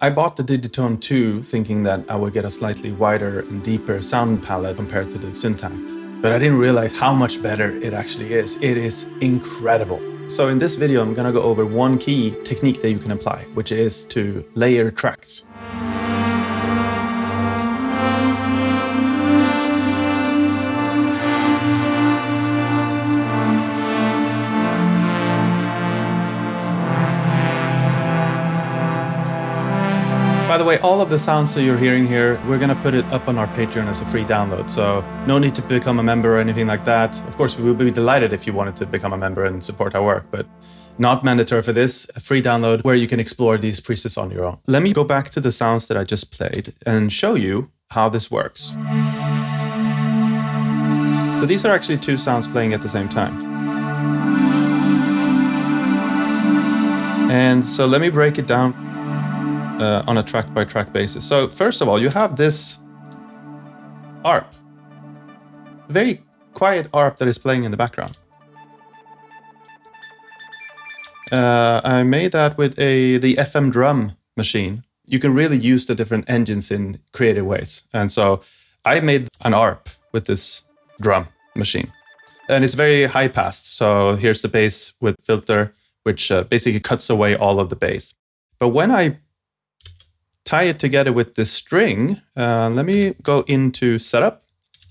I bought the Digitone 2 thinking that I would get a slightly wider and deeper sound palette compared to the Syntakt. But I didn't realize how much better it actually is. It is incredible. So in this video, I'm gonna go over one key technique that you can apply, which is to layer tracks. By the way, all of the sounds that you're hearing here, we're gonna put it up on our Patreon as a free download, so no need to become a member or anything like that. Of course, we would be delighted if you wanted to become a member and support our work, but not mandatory for this, a free download where you can explore these presets on your own. Let me go back to the sounds that I just played and show you how this works. So these are actually two sounds playing at the same time. And so let me break it down on a track-by-track basis. So first of all, you have this ARP. Very quiet ARP that is playing in the background. I made that with the FM drum machine. You can really use the different engines in creative ways. And so I made an ARP with this drum machine. And it's very high-passed. So here's the bass with filter, which basically cuts away all of the bass. But when I tie it together with this string, let me go into setup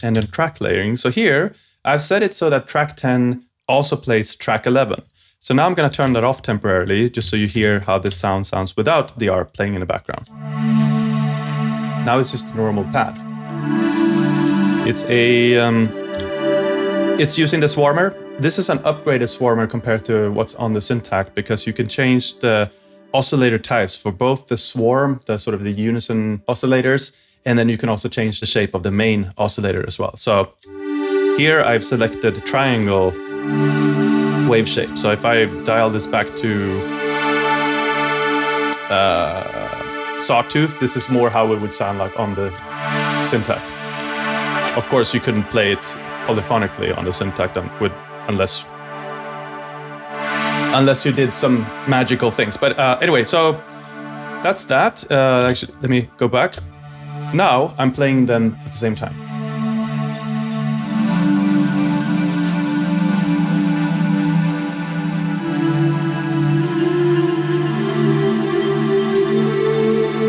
and then track layering. So here, I've set it so that track 10 also plays track 11. So now I'm gonna turn that off temporarily, just so you hear how this sounds without the ARP playing in the background. Now it's just a normal pad. It's using the Swarmer. This is an upgraded Swarmer compared to what's on the Syntakt, because you can change the oscillator types for both the swarm, the sort of the unison oscillators, and then you can also change the shape of the main oscillator as well. So here I've selected triangle wave shape. So if I dial this back to sawtooth, this is more how it would sound like on the Syntakt. Of course, you couldn't play it polyphonically on the Syntakt unless you did some magical things. But anyway, so that's that. Actually, let me go back. Now I'm playing them at the same time.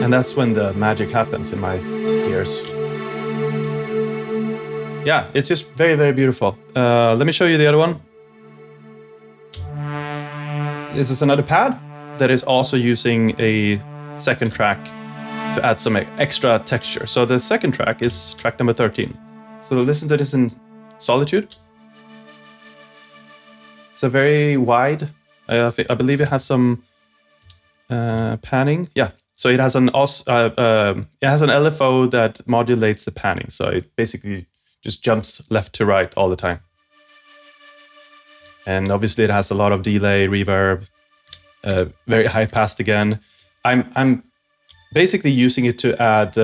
And that's when the magic happens in my ears. Yeah, it's just very, very beautiful. Let me show you the other one. This is another pad that is also using a second track to add some extra texture. So the second track is track number 13. So listen to this in solitude. It's a very wide, I believe it has some panning. Yeah, so it has an LFO that modulates the panning. So it basically just jumps left to right all the time. And obviously it has a lot of delay, reverb, very high passed again. I'm basically using it to add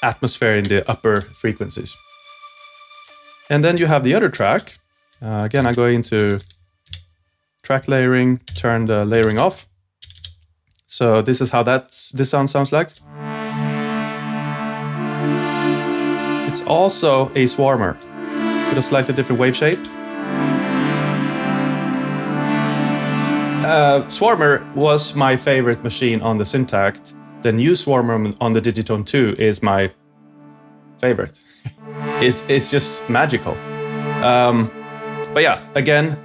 atmosphere in the upper frequencies. And then you have the other track. Again, I go into track layering, turn the layering off. So this is how this sound sounds like. It's also a Swarmer with a slightly different wave shape. Swarmer was my favorite machine on the Syntakt. The new Swarmer on the Digitone 2 is my favorite. It's just magical. But yeah, again,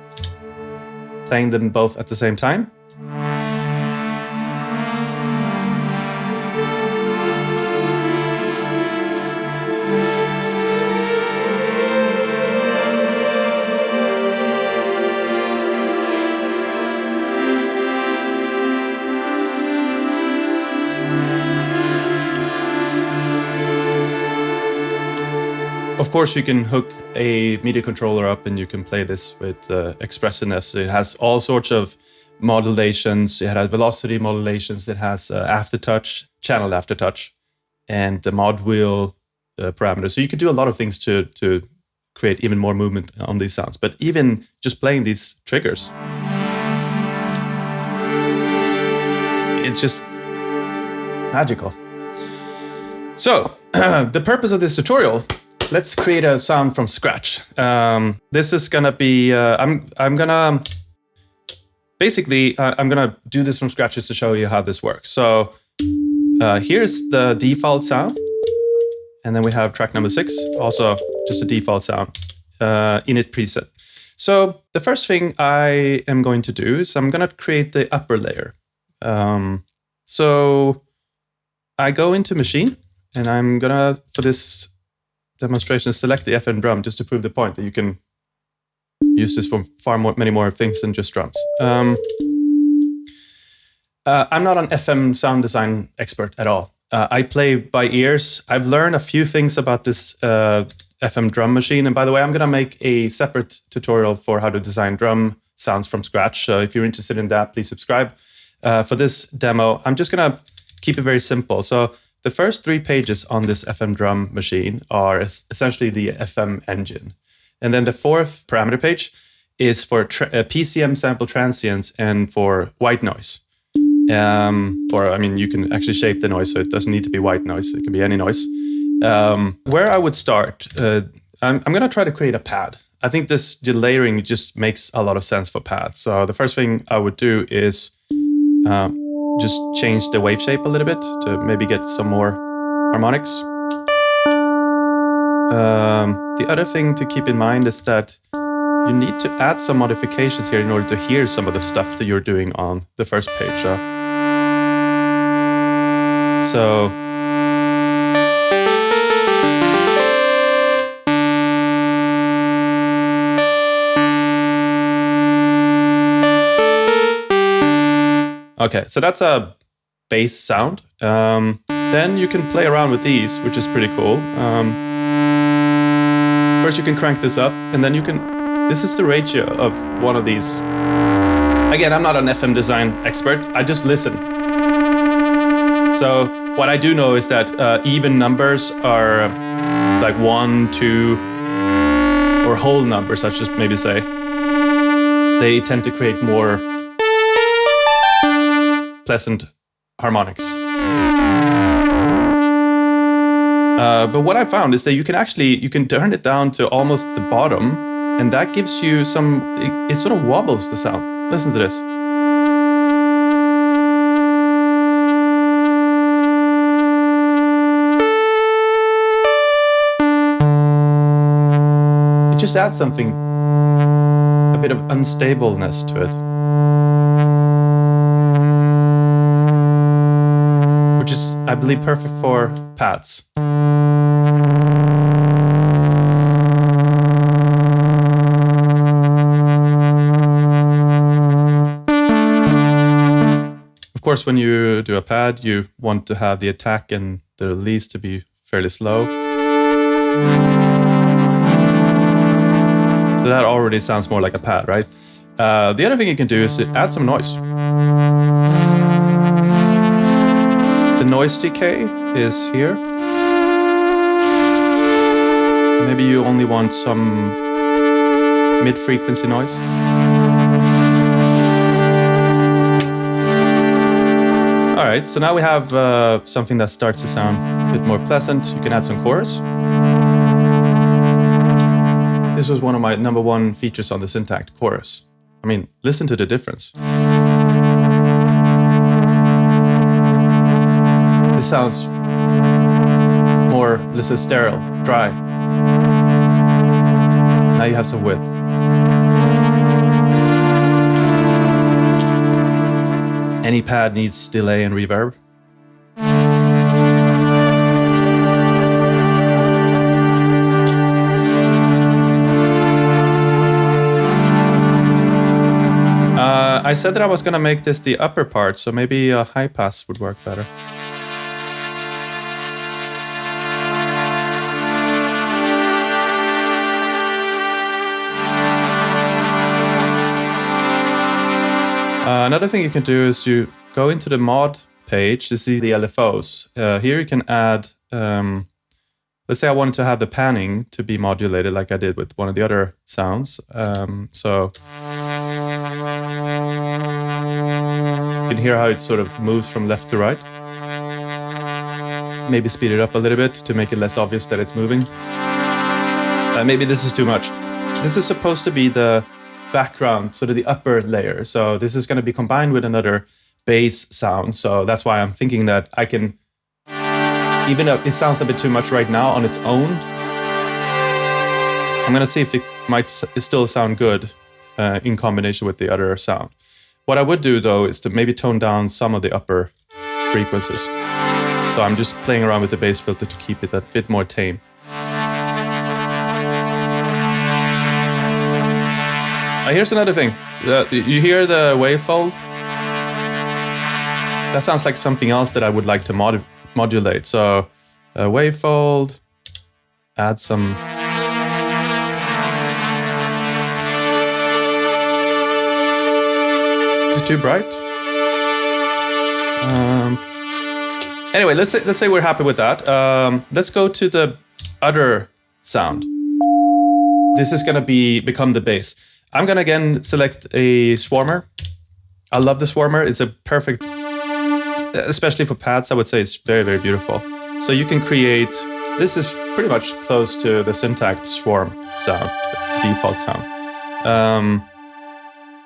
playing them both at the same time. Of course, you can hook a MIDI controller up and you can play this with expressiveness. It has all sorts of modulations. It has velocity modulations. It has aftertouch, channel aftertouch, and the mod wheel parameters. So you can do a lot of things to create even more movement on these sounds. But even just playing these triggers, it's just Magical. So, the purpose of this tutorial, let's create a sound from scratch. This is gonna be, I'm gonna do this from scratch just to show you how this works. So here's the default sound. And then we have track number 6, also just a default sound, init preset. So the first thing I am going to do is I'm gonna create the upper layer. So I go into machine, and I'm gonna, for this demonstration, select the FM drum just to prove the point that you can use this for many more things than just drums. I'm not an FM sound design expert at all. I play by ears. I've learned a few things about this FM drum machine. And by the way, I'm gonna make a separate tutorial for how to design drum sounds from scratch. So if you're interested in that, please subscribe. For this demo, I'm just gonna keep it very simple. So the first 3 pages on this FM drum machine are essentially the FM engine. And then the 4th parameter page is for PCM sample transients and for white noise. You can actually shape the noise, so it doesn't need to be white noise. It can be any noise. Where I would start, I'm going to try to create a pad. I think this layering just makes a lot of sense for pads. So the first thing I would do is just change the wave shape a little bit to maybe get some more harmonics. The other thing to keep in mind is that you need to add some modifications here in order to hear some of the stuff that you're doing on the first page. So okay, so that's a bass sound. Then you can play around with these, which is pretty cool. First you can crank this up, and then you can, this is the ratio of one of these. Again, I'm not an FM design expert, I just listen. So what I do know is that even numbers are like 1, 2, or whole numbers, I should maybe say. They tend to create more pleasant harmonics. But what I found is that you can turn it down to almost the bottom, and that gives you it sort of wobbles the sound. Listen to this. It just adds something, a bit of unstableness to it. Which is, I believe, perfect for pads. Of course, when you do a pad, you want to have the attack and the release to be fairly slow. So that already sounds more like a pad, right? The other thing you can do is add some noise. The noise decay is here. Maybe you only want some mid-frequency noise. All right, so now we have something that starts to sound a bit more pleasant. You can add some chorus. This was one of my number 1 features on the Syntakt, chorus. I mean, listen to the difference. This sounds more, let's say, sterile, dry. Now you have some width. Any pad needs delay and reverb. I said that I was going to make this the upper part, so maybe a high pass would work better. Another thing you can do is you go into the mod page to see the LFOs. Here you can add, let's say I wanted to have the panning to be modulated like I did with one of the other sounds. So you can hear how it sort of moves from left to right. maybe speed it up a little bit to make it less obvious that it's moving. Maybe this is too much. This is supposed to be the background, sort of the upper layer. So this is going to be combined with another bass sound. So that's why I'm thinking that I can, even though it sounds a bit too much right now on its own, I'm going to see if it might still sound good in combination with the other sound. What I would do though is to maybe tone down some of the upper frequencies. So I'm just playing around with the bass filter to keep it a bit more tame. Here's another thing. You hear the wavefold? That sounds like something else that I would like to modulate. So wavefold, add some. Is it too bright? Anyway, let's say we're happy with that. Let's go to the other sound. This is gonna become the bass. I'm gonna again select a swarmer. I love the swarmer. It's a perfect, especially for pads, I would say it's very, very beautiful. So you can create, this is pretty much close to the Syntakt swarm sound, default sound.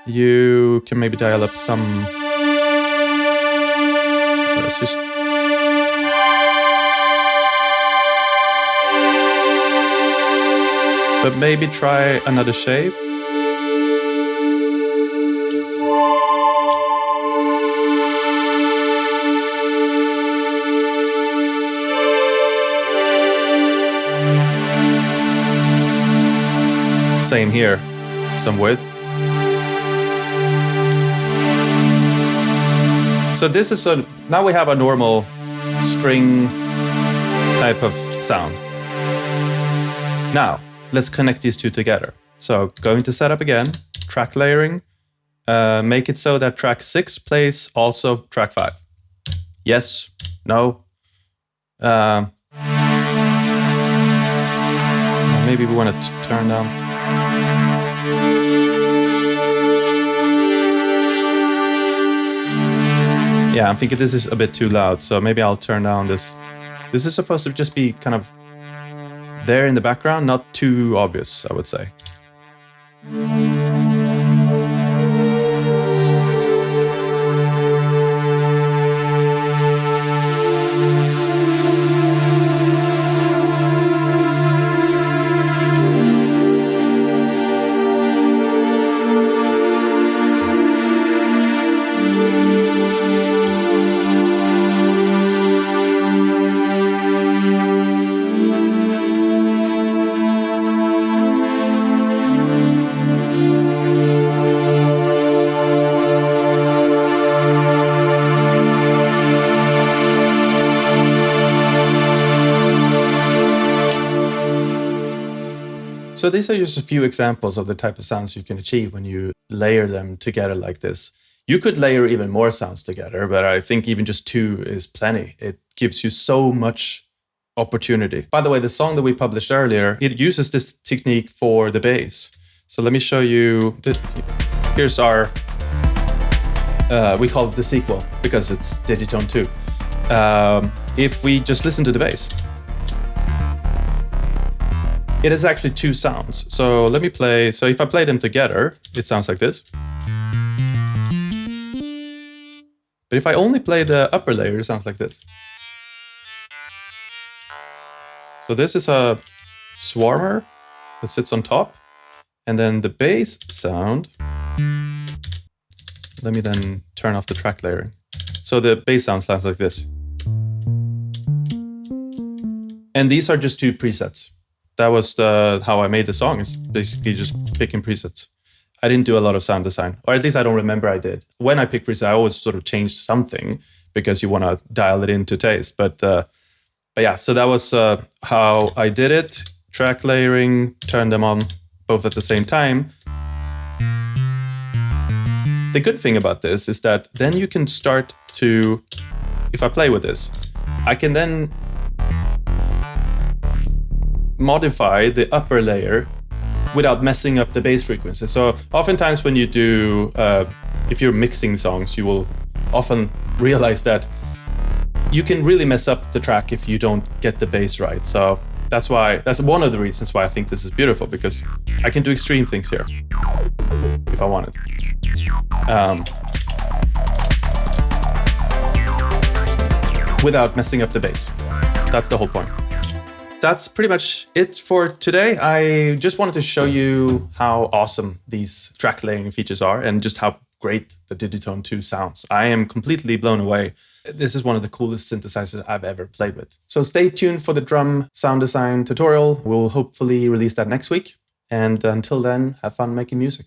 You can maybe dial up some, let's just, but maybe try another shape. Same here, some width. So this is now we have a normal string type of sound. Now, let's connect these two together. So going to setup again, track layering, make it so that track 6 plays also track 5. Yes, no. Maybe we want to turn down. Yeah, I'm thinking this is a bit too loud, so maybe I'll turn down this. This is supposed to just be kind of there in the background, not too obvious, I would say. So these are just a few examples of the type of sounds you can achieve when you layer them together like this. You could layer even more sounds together, but I think even just 2 is plenty. It gives you so much opportunity. By the way, the song that we published earlier, it uses this technique for the bass. So let me show you. Here's our, we call it the sequel because it's Digitone 2. If we just listen to the bass, it is actually 2 sounds. So let me play. So if I play them together, it sounds like this. But if I only play the upper layer, it sounds like this. So this is a swarmer that sits on top. And then the bass sound. Let me then turn off the track layering. So the bass sound sounds like this. And these are just 2 presets. That was how I made the song. It's basically just picking presets. I didn't do a lot of sound design, or at least I don't remember I did. When I pick presets, I always sort of change something because you want to dial it into taste. But yeah, so that was how I did it. Track layering, turn them on both at the same time. The good thing about this is that then you can start to, if I play with this, I can then modify the upper layer without messing up the bass frequency. So oftentimes when you do, if you're mixing songs, you will often realize that you can really mess up the track if you don't get the bass right. So that's one of the reasons why I think this is beautiful, because I can do extreme things here if I wanted. Without messing up the bass. That's the whole point. That's pretty much it for today. I just wanted to show you how awesome these track layering features are and just how great the Digitone 2 sounds. I am completely blown away. This is one of the coolest synthesizers I've ever played with. So stay tuned for the drum sound design tutorial. We'll hopefully release that next week. And until then, have fun making music.